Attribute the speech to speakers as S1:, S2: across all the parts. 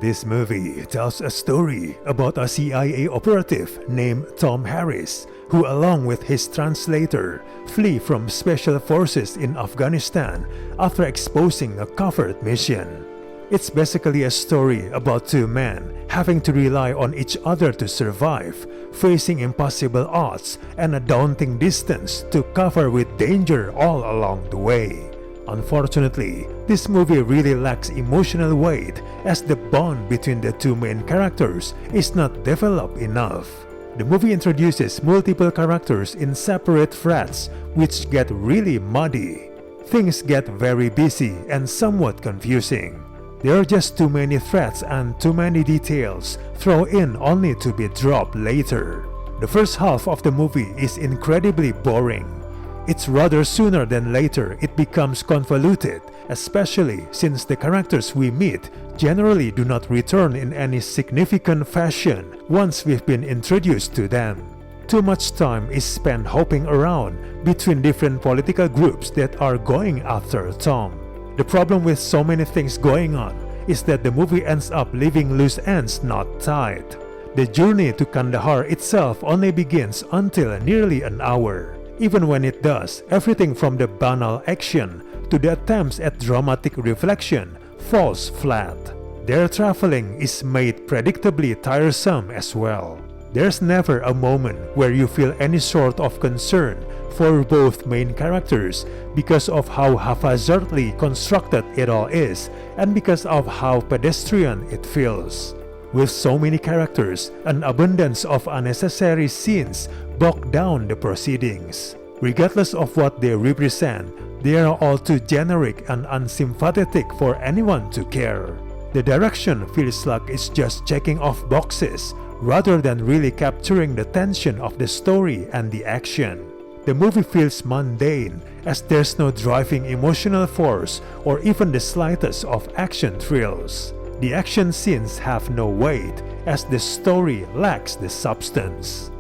S1: This movie tells a story about a CIA operative named Tom Harris, who along with his translator flee from special forces in Afghanistan after exposing a covert mission. It's basically a story about two men having to rely on each other to survive, facing impossible odds and a daunting distance to cover with danger all along the way. Unfortunately, this movie really lacks emotional weight as the bond between the two main characters is not developed enough. The movie introduces multiple characters in separate threads which get really muddy. Things get very busy and somewhat confusing. There are just too many threads and too many details thrown in only to be dropped later. The first half of the movie is incredibly boring. It's rather sooner than later it becomes convoluted, especially since the characters we meet generally do not return in any significant fashion once we've been introduced to them. Too much time is spent hopping around between different political groups that are going after Tom. The problem with so many things going on is that the movie ends up leaving loose ends not tied. The journey to Kandahar itself only begins until nearly an hour. Even when it does, everything from the banal action to the attempts at dramatic reflection falls flat. Their traveling is made predictably tiresome as well. There's never a moment where you feel any sort of concern for both main characters because of how haphazardly constructed it all is and because of how pedestrian it feels. With so many characters, an abundance of unnecessary scenes bog down the proceedings. Regardless of what they represent, they are all too generic and unsympathetic for anyone to care. The direction feels like it's just checking off boxes rather than really capturing the tension of the story and the action. The movie feels mundane as there's no driving emotional force or even the slightest of action thrills. The action scenes have no weight as the story lacks the substance.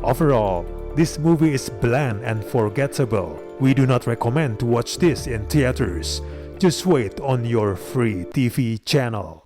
S1: Overall, this movie is bland and forgettable. We do not recommend to watch this in theaters. Just wait on your free TV channel.